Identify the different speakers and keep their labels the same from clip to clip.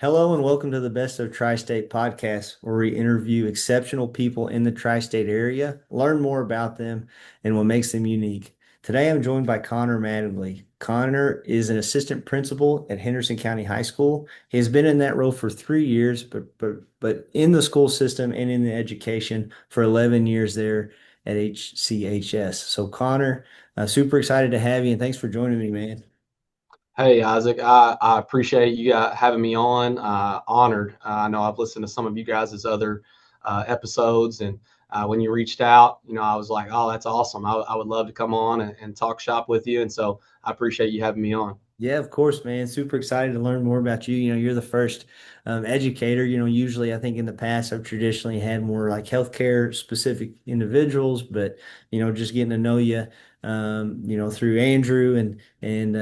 Speaker 1: Hello and welcome to the Best of Tri-State podcast, where we interview exceptional people in the tri-state area, learn more about them, and what makes them unique. Today I'm joined by Conner Mattingly. Conner is an assistant principal at Henderson County High School. He has been in that role for 3 years, but in the school system and in the education for 11 years there at HCHS. So Conner, super excited to have you, and thanks for joining me, man.
Speaker 2: Hey, Isaac, I appreciate you having me on. Honored. I know I've listened to some of you guys' other episodes, and when you reached out, I was like, oh, that's awesome. I would love to come on and talk shop with you. And so I appreciate you having me on.
Speaker 1: Yeah, of course, man. Super excited to learn more about you. You're the first educator. Usually I think in the past I've traditionally had more like healthcare specific individuals, but just getting to know you, through Andrew and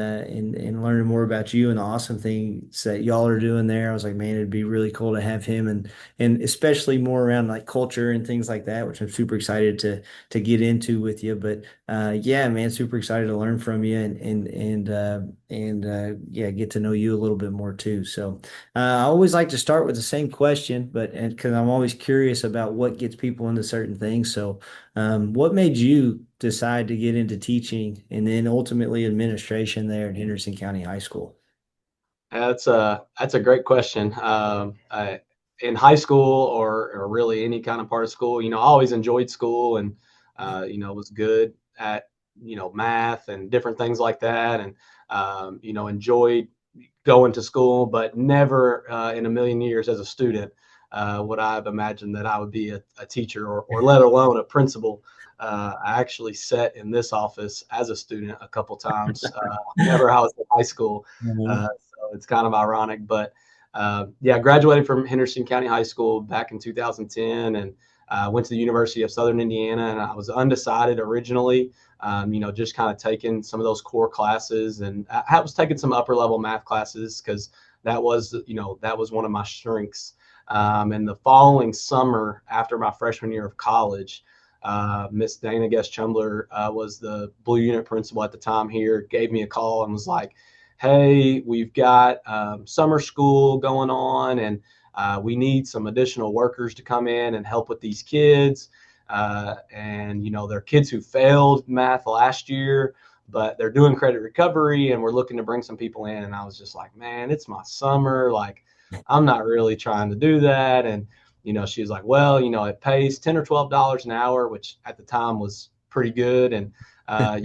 Speaker 1: learning more about you and the awesome things that y'all are doing there. I was like, man, it'd be really cool to have him and especially more around like culture and things like that, which I'm super excited to get into with you. But yeah, man, super excited to learn from you and yeah, get to know you a little bit more too. So I always like to start with the same question, but and because I'm always curious about what gets people into certain things. So, what made you decide to get into teaching and then ultimately administration there at Henderson County High School?
Speaker 2: That's a great question. In high school or really any kind of part of school, I always enjoyed school and was good at math and different things like that, and enjoyed going to school, but never in a million years as a student would I have imagined that I would be a teacher or let alone a principal. I actually sat in this office as a student a couple times whenever I was in high school. So it's kind of ironic, but yeah, I graduated from Henderson County High School back in 2010 and went to the University of Southern Indiana. And I was undecided originally, just kind of taking some of those core classes. And I was taking some upper level math classes because that was one of my strengths. And the following summer, after my freshman year of college, Miss Dana Guest Chumbler was the Blue Unit principal at the time here, gave me a call and was like, hey, we've got summer school going on and we need some additional workers to come in and help with these kids. And, they're kids who failed math last year, but they're doing credit recovery and we're looking to bring some people in. And I was just like, man, it's my summer. Like, I'm not really trying to do that. And, she was like, well, it pays $10 or $12 an hour, which at the time was pretty good. And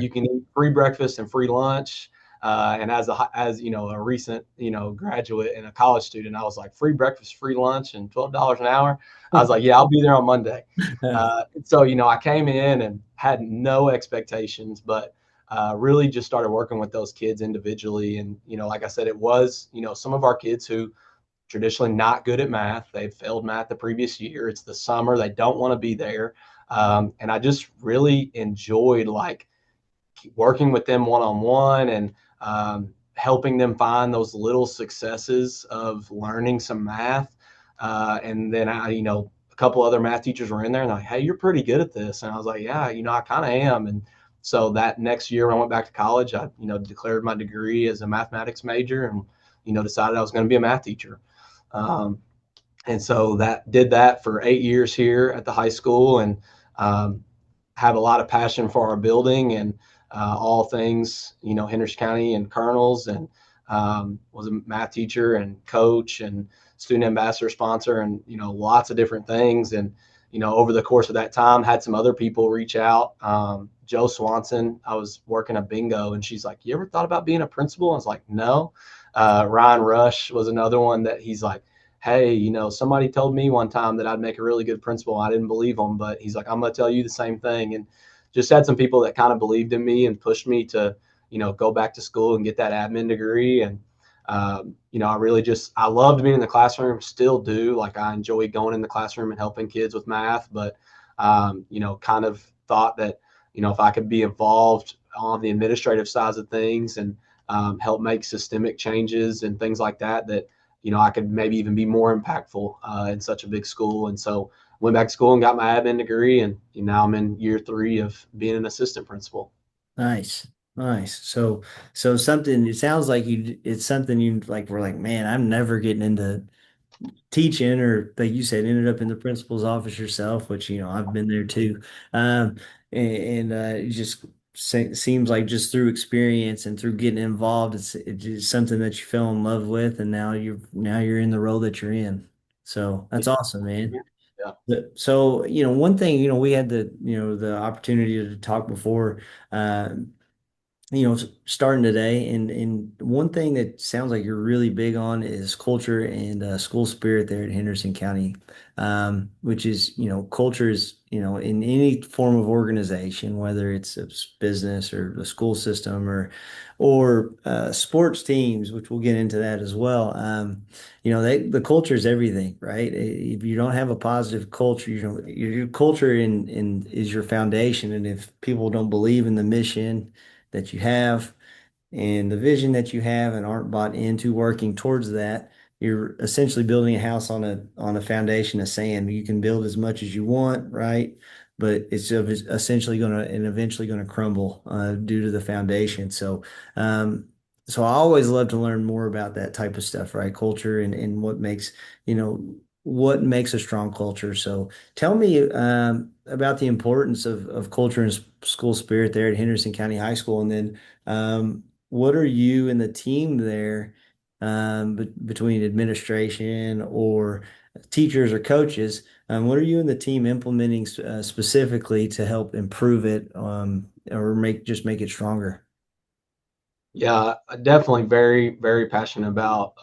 Speaker 2: you can eat free breakfast and free lunch. And as a recent graduate and a college student, I was like, free breakfast, free lunch, and $12 an hour. I was like, yeah, I'll be there on Monday. So I came in and had no expectations, but really just started working with those kids individually. And like I said, it was some of our kids who traditionally not good at math. They've failed math the previous year. It's the summer. They don't want to be there. And I just really enjoyed like working with them one on one and helping them find those little successes of learning some math. And then a couple other math teachers were in there and like, hey, you're pretty good at this. And I was like, yeah, I kind of am. And so that next year when I went back to college, I, declared my degree as a mathematics major and, decided I was going to be a math teacher. Um, and so that did that for 8 years here at the high school and have a lot of passion for our building and all things, Henderson County and Colonels, and was a math teacher and coach and student ambassador sponsor and, lots of different things. And, over the course of that time, had some other people reach out. Joe Swanson, I was working a bingo and she's like, you ever thought about being a principal? I was like, no. Ryan Rush was another one that he's like, hey, somebody told me one time that I'd make a really good principal. I didn't believe him, but he's like, I'm going to tell you the same thing. And just had some people that kind of believed in me and pushed me to, go back to school and get that admin degree. And, I loved being in the classroom, still do. Like I enjoy going in the classroom and helping kids with math, but, kind of thought that, if I could be involved on the administrative sides of things and help make systemic changes and things like that, that, I could maybe even be more impactful in such a big school. And so went back to school and got my admin degree. And now I'm in year 3 of being an assistant principal.
Speaker 1: Nice. Nice. So something, it sounds like it's something you like, we're like, man, I'm never getting into teaching, or like you said, ended up in the principal's office yourself, which, I've been there too. Um, it just seems like just through experience and through getting involved, it's just something that you fell in love with, and now you're in the role that you're in. So that's awesome, man.
Speaker 2: Yeah.
Speaker 1: So, one thing, we had the opportunity to talk before, uh, starting today. And one thing that sounds like you're really big on is culture and school spirit there at Henderson County, which is, culture is, in any form of organization, whether it's a business or the school system or sports teams, which we'll get into that as well. The culture is everything, right? If you don't have a positive culture, your culture is your foundation. And if people don't believe in the mission that you have and the vision that you have and aren't bought into working towards that, you're essentially building a house on a foundation of sand. You can build as much as you want, right? But it's essentially going to and eventually going to crumble due to the foundation. Um, so I always love to learn more about that type of stuff, right? Culture and you know, what makes a strong culture. So tell me about the importance of culture and school spirit there at Henderson County High School, and then what are you and the team there, between administration or teachers or coaches? What are you and the team implementing specifically to help improve it, or make it stronger?
Speaker 2: Yeah, definitely very, very passionate about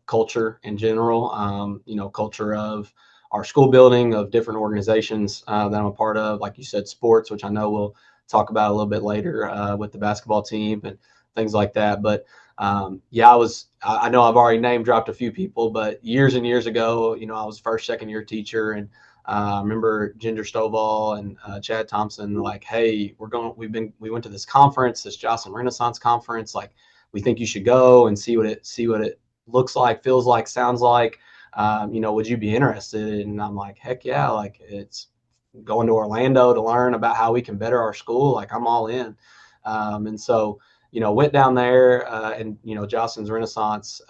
Speaker 2: culture in general. Culture of our school building, of different organizations that I'm a part of, like you said, sports, which I know we'll talk about a little bit later with the basketball team and things like that. But yeah, I know I've already name dropped a few people, but years and years ago, I was first, second year teacher, and I remember Ginger Stovall and Chad Thompson like, hey, we went to this conference, this Jocelyn Renaissance conference. Like, we think you should go and see what it looks like, feels like, sounds like. Would you be interested? And I'm like, heck yeah! Like, it's going to Orlando to learn about how we can better our school. Like, I'm all in. And so, went down there, and Jocelyn's Renaissance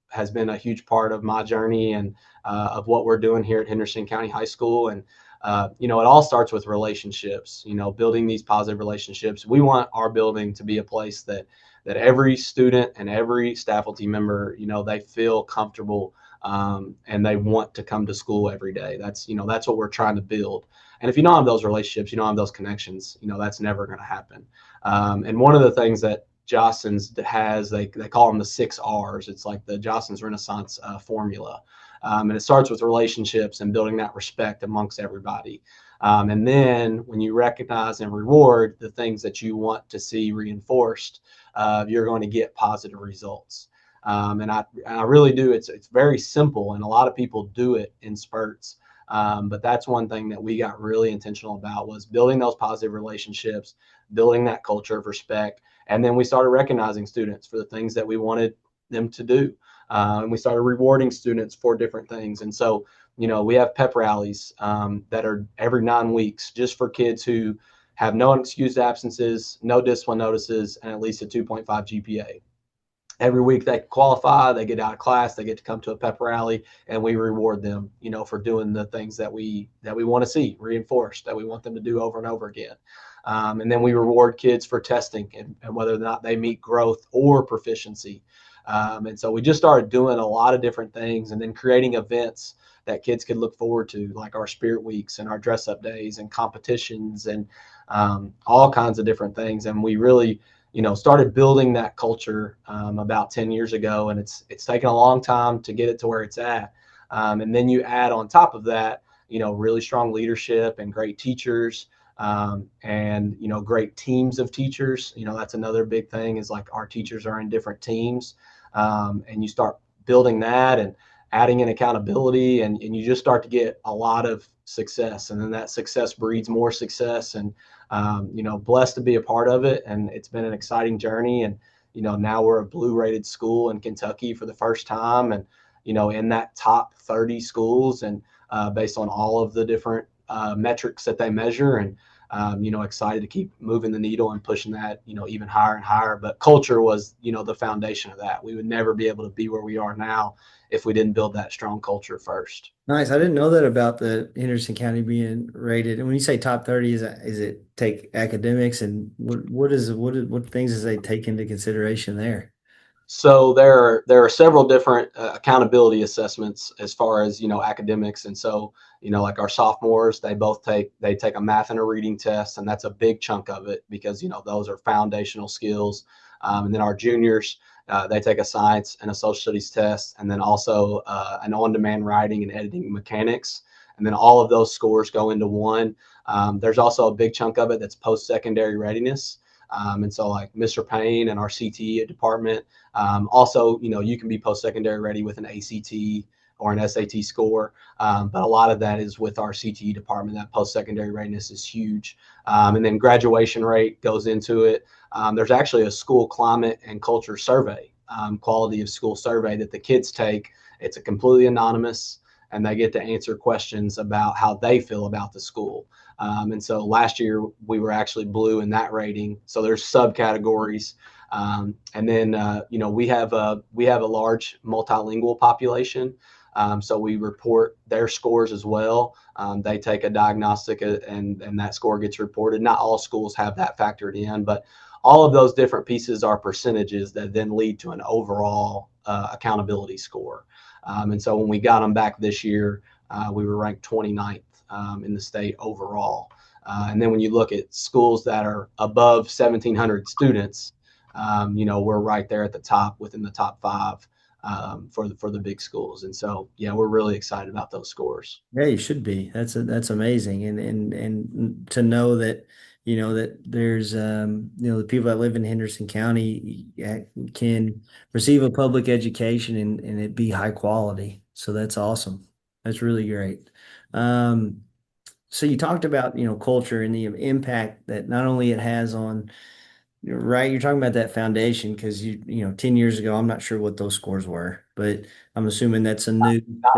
Speaker 2: has been a huge part of my journey and of what we're doing here at Henderson County High School. And it all starts with relationships. Building these positive relationships. We want our building to be a place that every student and every faculty member, they feel comfortable, and they want to come to school every day. That's what we're trying to build. And if you don't have those relationships, you don't have those connections, that's never going to happen. And one of the things that Jostens has, they call them the 6 R's. It's like the Jostens Renaissance formula. And it starts with relationships and building that respect amongst everybody. And then when you recognize and reward the things that you want to see reinforced, you're going to get positive results. And I really do. It's very simple, and a lot of people do it in spurts. But that's one thing that we got really intentional about, was building those positive relationships, building that culture of respect. And then we started recognizing students for the things that we wanted them to do. And we started rewarding students for different things. And so, we have pep rallies that are every 9 weeks, just for kids who have no excused absences, no discipline notices, and at least a 2.5 GPA. Every week they qualify, they get out of class, they get to come to a pep rally, and we reward them, for doing the things that we want to see reinforced, that we want them to do over and over again. And then we reward kids for testing and whether or not they meet growth or proficiency. And so we just started doing a lot of different things, and then creating events that kids could look forward to, like our spirit weeks and our dress up days and competitions and all kinds of different things. And we really, started building that culture about 10 years ago, and it's taken a long time to get it to where it's at. And then you add on top of that, really strong leadership and great teachers, and great teams of teachers. That's another big thing, is like our teachers are in different teams, and you start building that and adding in accountability, and you just start to get a lot of success, and then that success breeds more success. And blessed to be a part of it, and it's been an exciting journey. And now we're a blue rated school in Kentucky for the first time, and in that top 30 schools, and based on all of the different metrics that they measure. And excited to keep moving the needle and pushing that, even higher and higher. But culture was, the foundation of that. We would never be able to be where we are now if we didn't build that strong culture first.
Speaker 1: Nice. I didn't know that about the Henderson County being rated. And when you say top 30, is it take academics and what things does they take into consideration there?
Speaker 2: So there are several different accountability assessments as far as academics, and so like our sophomores, they take a math and a reading test, and that's a big chunk of it because those are foundational skills. And then our juniors, they take a science and a social studies test, and then also an on-demand writing and editing mechanics, and then all of those scores go into one. There's also a big chunk of it that's post-secondary readiness. And so like Mr. Payne and our CTE department, also, you can be post-secondary ready with an ACT or an SAT score. But a lot of that is with our CTE department. That post-secondary readiness is huge. And then graduation rate goes into it. There's actually a school climate and culture survey, quality of school survey that the kids take. It's a completely anonymous, and they get to answer questions about how they feel about the school. And so last year we were actually blue in that rating. So there's subcategories. And then we have a large multilingual population. So we report their scores as well. They take a diagnostic and that score gets reported. Not all schools have that factored in, but all of those different pieces are percentages that then lead to an overall accountability score. And so when we got them back this year, we were ranked 29th in the state overall. And then when you look at schools that are above 1,700 students, we're right there at the top within the top five for the big schools. And so, yeah, we're really excited about those scores.
Speaker 1: Yeah, you should be. That's amazing. And to know that, that there's the people that live in Henderson County can receive a public education and it be high quality. So that's awesome. That's really great. Um, so you talked about, culture and the impact that not only it has on. You're right. You're talking about that foundation because 10 years ago, I'm not sure what those scores were, but I'm assuming
Speaker 2: Not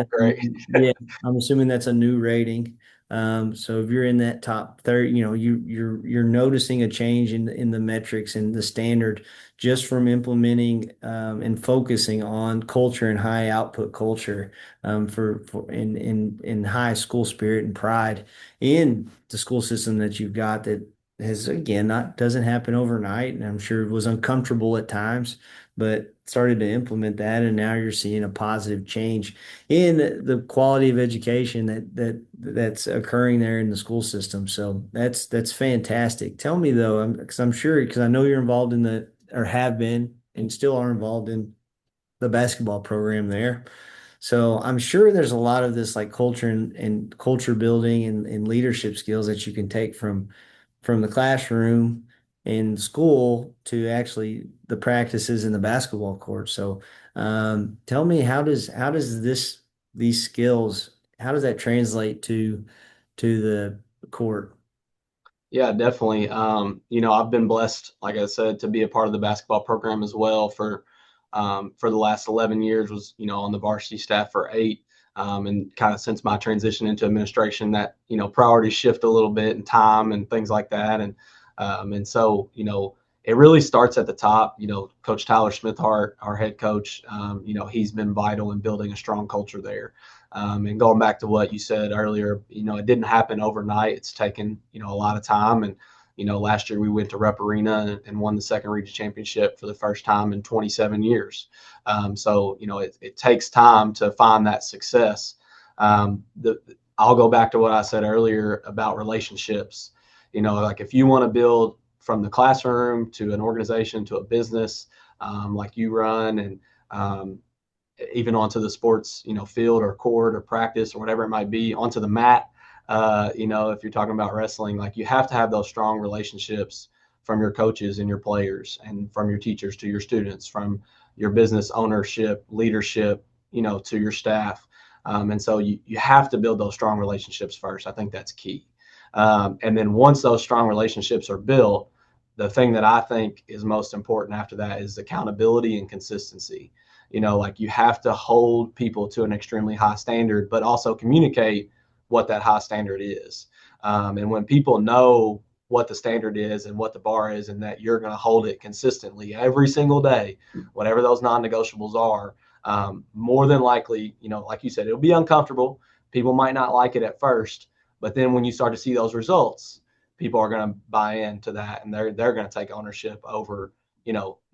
Speaker 2: great.
Speaker 1: yeah, I'm assuming that's a new rating. So if you're in that top 30, you're noticing a change in the metrics and the standard just from implementing and focusing on culture and high output culture for in high school spirit and pride in the school system that you've got that has again not doesn't happen overnight, and I'm sure it was uncomfortable at times, but started to implement that, and now you're seeing a positive change in the quality of education that's occurring there in the school system. So that's fantastic. Tell me though, because I'm sure because I know you're involved in the or have been and still are involved in the basketball program there. So I'm sure there's a lot of this like culture and culture building and leadership skills that you can take from the classroom in school to actually the practices in the basketball court. So tell me how does these skills how does that translate to the court?
Speaker 2: Yeah, definitely. I've been blessed, like I said, to be a part of the basketball program as well for the last 11 years. Was on the varsity staff for 8, and kind of since my transition into administration, that priorities shift a little bit and time and things like that, and so it really starts at the top. Coach Tyler Smithhart, our head coach, he's been vital in building a strong culture there. And going back to what you said earlier, it didn't happen overnight. It's taken, a lot of time. And, last year we went to Rep Arena and won the second region championship for the first time in 27 years. So, it takes time to find that success. I'll go back to what I said earlier about relationships. Like if you want to build from the classroom to an organization to a business, like you run, and even onto the sports, field or court or practice or whatever it might be, onto the mat. If you're talking about wrestling, like you have to have those strong relationships from your coaches and your players, and from your teachers to your students, from your business ownership, leadership, to your staff. And so you have to build those strong relationships first. I think that's key. And then once those strong relationships are built, the thing that I think is most important after that is accountability and consistency. Like you have to hold people to an extremely high standard, but also communicate what that high standard is. And when people know, what the standard is and what the bar is, and that you're going to hold it consistently every single day, whatever those non-negotiables are. More than likely, like you said, it'll be uncomfortable. People might not like it at first, but then when you start to see those results, people are going to buy into that, and they're going to take ownership over,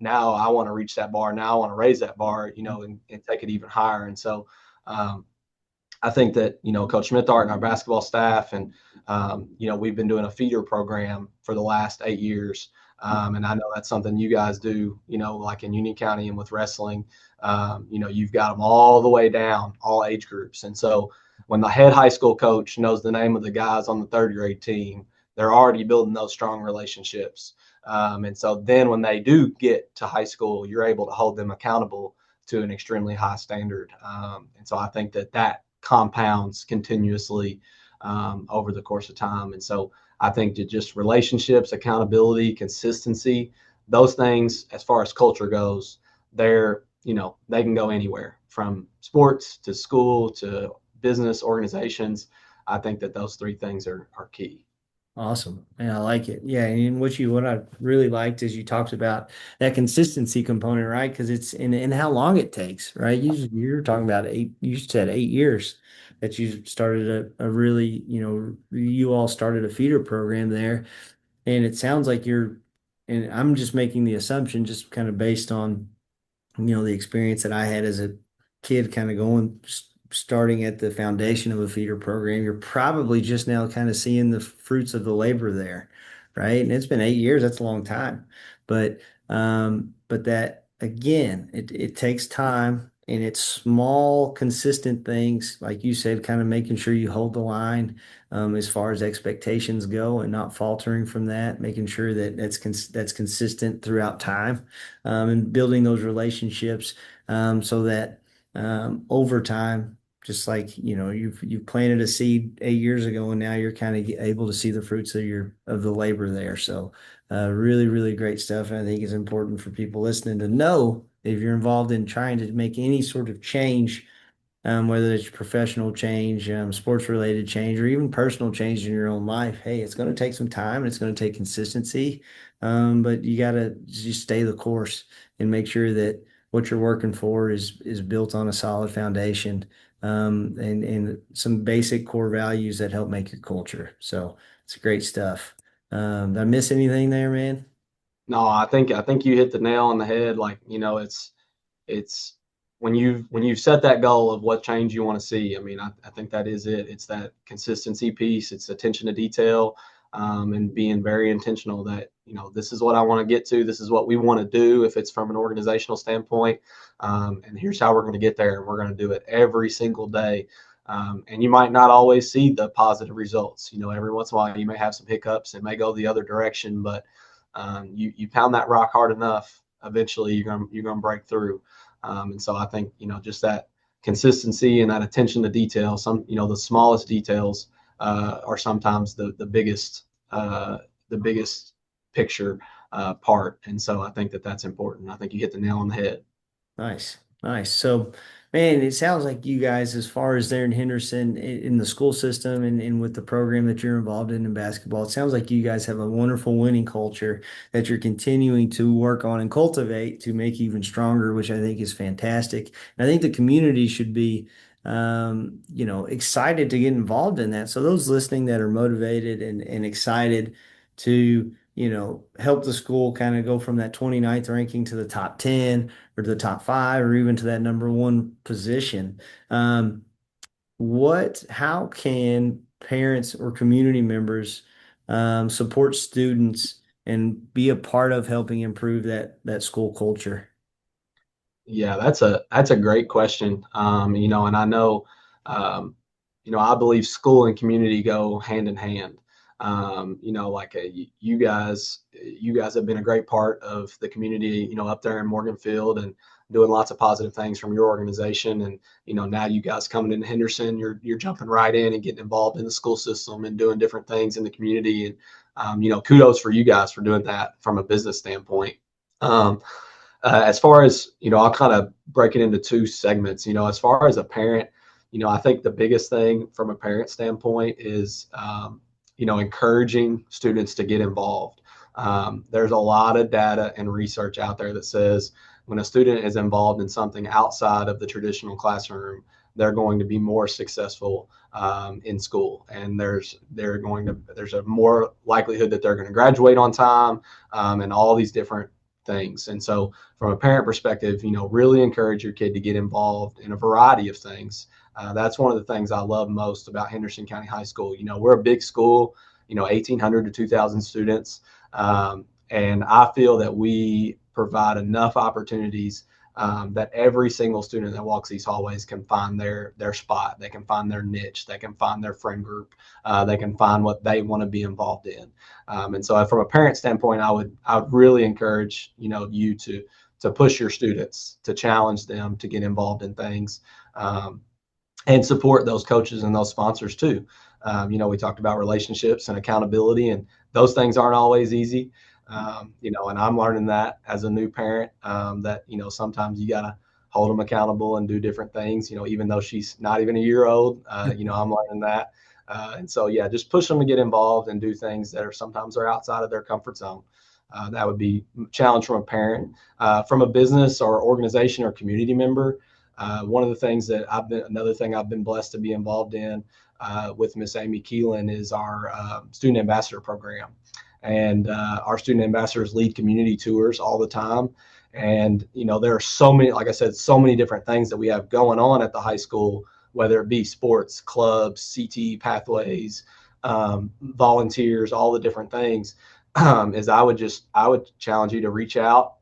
Speaker 2: now I want to reach that bar. Now I want to raise that bar, and take it even higher. And so, I think that, Coach Smithart and our basketball staff, and, we've been doing a feeder program for the last 8 years. And I know that's something you guys do, like in Union County and with wrestling. You've got them all the way down, all age groups. And so when the head high school coach knows the name of the guys on the third grade team, they're already building those strong relationships. And so then when they do get to high school, you're able to hold them accountable to an extremely high standard. And so I think that compounds continuously over the course of time. And so I think that just relationships, accountability, consistency, those things, as far as culture goes, they can go anywhere, from sports to school to business organizations. I think that those three things are key.
Speaker 1: Awesome. Yeah, I like it. Yeah, and what I really liked is you talked about that consistency component, right? Because it's in how long it takes, right? You're talking about you said 8 years that you started a really, you all started a feeder program there. And it sounds like and I'm just making the assumption just kind of based on, the experience that I had as a kid kind of starting at the foundation of a feeder program. You're probably just now kind of seeing the fruits of the labor there, right? And it's been 8 years. That's a long time, but that again, it takes time, and it's small, consistent things, like you said, kind of making sure you hold the line, as far as expectations go, and not faltering from that, making sure that that's consistent throughout time, and building those relationships, so that, over time, just like, you've planted a seed 8 years ago, and now you're kind of able to see the fruits of the labor there. So, really, really great stuff. And I think it's important for people listening to know, if you're involved in trying to make any sort of change, whether it's professional change, sports related change, or even personal change in your own life. Hey, it's going to take some time, and it's going to take consistency. But you got to just stay the course and make sure that what you're working for is built on a solid foundation, and some basic core values that help make your culture. So it's great stuff. Did I miss anything there, man?
Speaker 2: No, I think you hit the nail on the head. Like, it's when you've set that goal of what change you want to see. I mean, I think that is it. It's that consistency piece. It's attention to detail, and being very intentional that, this is what I want to get to. This is what we want to do if it's from an organizational standpoint. And here's how we're going to get there. And we're going to do it every single day. And you might not always see the positive results. Every once in a while you may have some hiccups. It may go the other direction, but you pound that rock hard enough, eventually you're gonna break through. And so I think, just that consistency and that attention to detail. The smallest details are sometimes the biggest picture part. And so I think that that's important. I think you hit the nail on the head.
Speaker 1: Nice, nice. So, man, it sounds like you guys, as far as there in Henderson, in the school system, and with the program that you're involved in basketball, it sounds like you guys have a wonderful winning culture that you're continuing to work on and cultivate to make even stronger, which I think is fantastic. And I think the community should be, excited to get involved in that. So those listening that are motivated and excited to, help the school kind of go from that 29th ranking to the top 10, or to the top five, or even to that number one position. How can parents or community members, support students and be a part of helping improve that school culture?
Speaker 2: Yeah, that's a great question. And I know, I believe school and community go hand in hand. Like you guys have been a great part of the community, up there in Morganfield, and doing lots of positive things from your organization. And, now you guys coming into Henderson, you're jumping right in and getting involved in the school system and doing different things in the community. And, kudos for you guys for doing that from a business standpoint. As far as, I'll kind of break it into two segments. As far as a parent, I think the biggest thing from a parent standpoint is, encouraging students to get involved. There's a lot of data and research out there that says when a student is involved in something outside of the traditional classroom, they're going to be more successful in school, and there's a more likelihood that they're going to graduate on time, and all these different things. And so, from a parent perspective, really encourage your kid to get involved in a variety of things. That's one of the things I love most about Henderson County High School. We're a big school, 1,800 to 2,000 students. And I feel that we provide enough opportunities that every single student that walks these hallways can find their spot. They can find their niche. They can find their friend group. They can find what they want to be involved in. And so, from a parent standpoint, I would really encourage you to push your students, to challenge them to get involved in things. And support those coaches and those sponsors too. We talked about relationships and accountability, and those things aren't always easy. And I'm learning that as a new parent, that, sometimes you got to hold them accountable and do different things, even though she's not even a year old, I'm learning that. And so, yeah, just push them to get involved and do things that sometimes are outside of their comfort zone. That would be a challenge from a parent. From a business or organization or community member, one of the things that another thing I've been blessed to be involved in with Miss Amy Keelan is our student ambassador program. And our student ambassadors lead community tours all the time. And, there are so many, like I said, so many different things that we have going on at the high school, whether it be sports, clubs, CTE pathways, volunteers, all the different things. Is I would challenge you to reach out,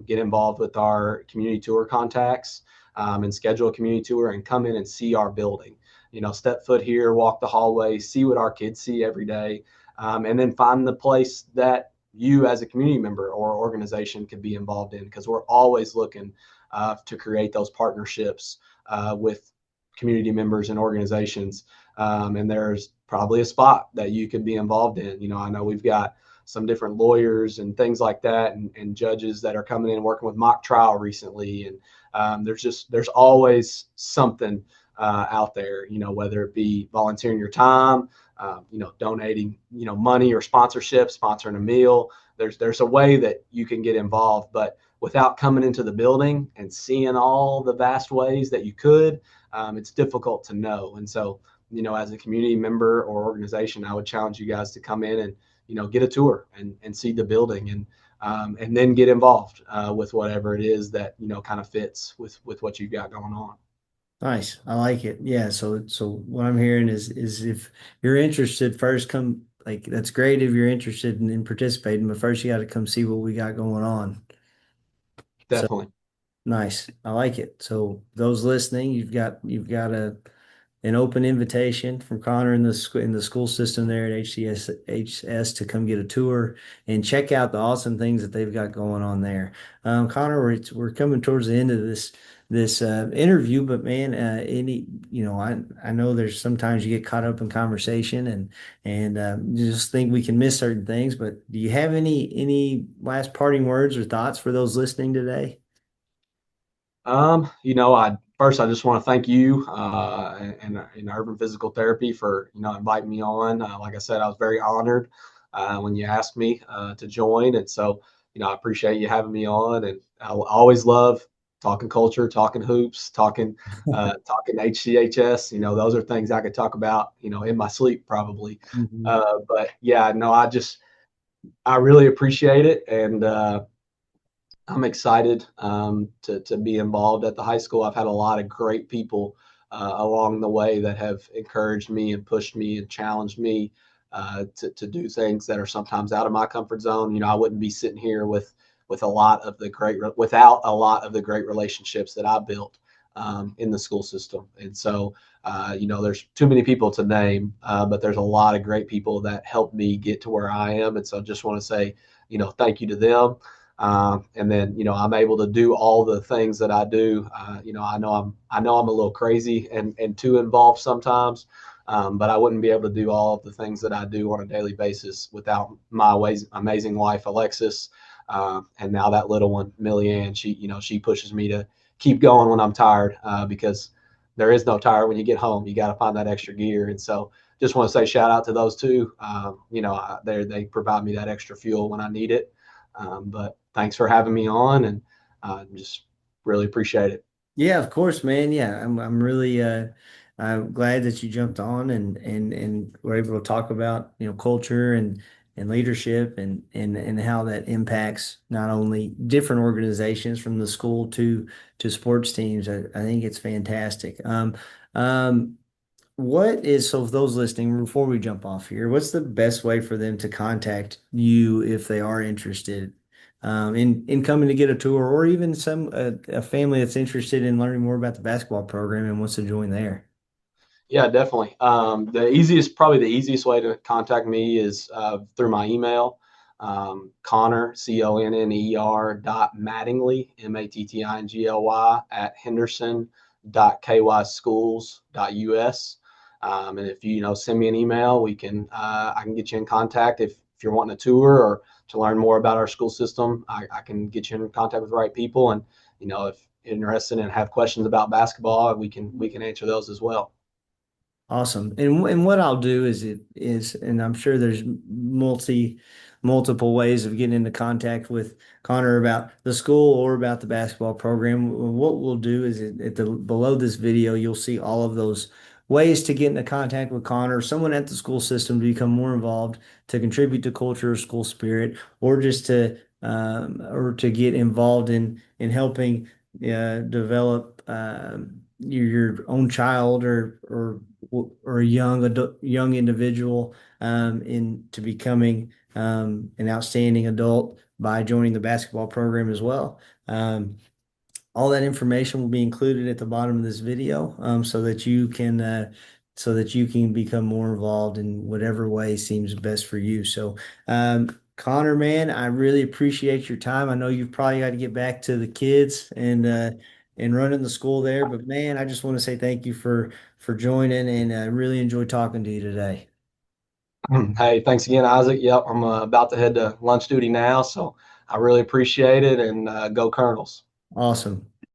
Speaker 2: get involved with our community tour contacts, and schedule a community tour and come in and see our building. Step foot here, walk the hallway, see what our kids see every day, and then find the place that you as a community member or organization could be involved in, because we're always looking to create those partnerships with community members and organizations. And there's probably a spot that you could be involved in. I know we've got some different lawyers and things like that, and judges that are coming in working with mock trial recently. And there's always something out there, whether it be volunteering your time, donating, money or sponsorship, sponsoring a meal. There's a way that you can get involved, but without coming into the building and seeing all the vast ways that you could, it's difficult to know. And so, as a community member or organization, I would challenge you guys to come in and, get a tour and see the building, and then get involved with whatever it is that, kind of fits with what you've got going on.
Speaker 1: Nice. I like it. Yeah. So what I'm hearing is if you're interested, first come, like, that's great if you're interested in participating, but first you got to come see what we got going on. So
Speaker 2: Definitely.
Speaker 1: nice. I like it. So those listening, you've got an open invitation from Connor in the school system there at HCHS to come get a tour and check out the awesome things that they've got going on there. Connor, we're coming towards the end of this interview, but man, I know there's sometimes you get caught up in conversation and you just think we can miss certain things. But do you have any last parting words or thoughts for those listening today?
Speaker 2: I just want to thank you and Urban Physical Therapy for inviting me on. Like I said, I was very honored when you asked me to join, and so I appreciate you having me on. And I always love talking culture, talking hoops, talking HCHS. Those are things I could talk about in my sleep probably.
Speaker 1: Mhm.
Speaker 2: But yeah, no, I really appreciate it, and I'm excited to be involved at the high school. I've had a lot of great people along the way that have encouraged me and pushed me and challenged me to do things that are sometimes out of my comfort zone. I wouldn't be sitting here without a lot of the great relationships that I built in the school system. And so, there's too many people to name, but there's a lot of great people that helped me get to where I am. And so I just want to say, thank you to them. And then, I'm able to do all the things that I do. I know I'm a little crazy and too involved sometimes, but I wouldn't be able to do all of the things that I do on a daily basis without my amazing wife, Alexis, and now that little one, Millie Ann. She pushes me to keep going when I'm tired, because there is no tire when you get home. You got to find that extra gear. And so just want to say shout out to those two. They provide me that extra fuel when I need it. But thanks for having me on, and just really appreciate it.
Speaker 1: Yeah, of course, man. Yeah, I'm really I'm glad that you jumped on and were able to talk about, culture and leadership and how that impacts not only different organizations from the school to sports teams. I think it's fantastic. Um, what is, so for those listening, before we jump off here, what's the best way for them to contact you if they are interested in coming to get a tour, or even a family that's interested in learning more about the basketball program and wants to join there?
Speaker 2: Yeah, definitely. Probably the easiest way to contact me is through my email, Conner, Conner .Mattingly, Mattingly at henderson.kyschools.us. And if you send me an email, I can get you in contact if you're wanting a tour or to learn more about our school system. I can get you in contact with the right people, and if you're interested and have questions about basketball, we can answer those as well.
Speaker 1: Awesome. And what I'll do and I'm sure there's multiple ways of getting into contact with Connor about the school or about the basketball program. What we'll do is below this video, you'll see all of those ways to get into contact with Connor, someone at the school system to become more involved, to contribute to culture or school spirit, or just to get involved in helping develop your own child or a young individual into becoming an outstanding adult by joining the basketball program as well. All that information will be included at the bottom of this video, so that you can become more involved in whatever way seems best for you. So, Connor, man, I really appreciate your time. I know you've probably got to get back to the kids and running the school there, but man, I just want to say thank you for joining, and I really enjoyed talking to you today.
Speaker 2: Hey, thanks again, Isaac. Yep, I'm about to head to lunch duty now, so I really appreciate it, and go Colonels.
Speaker 1: Awesome.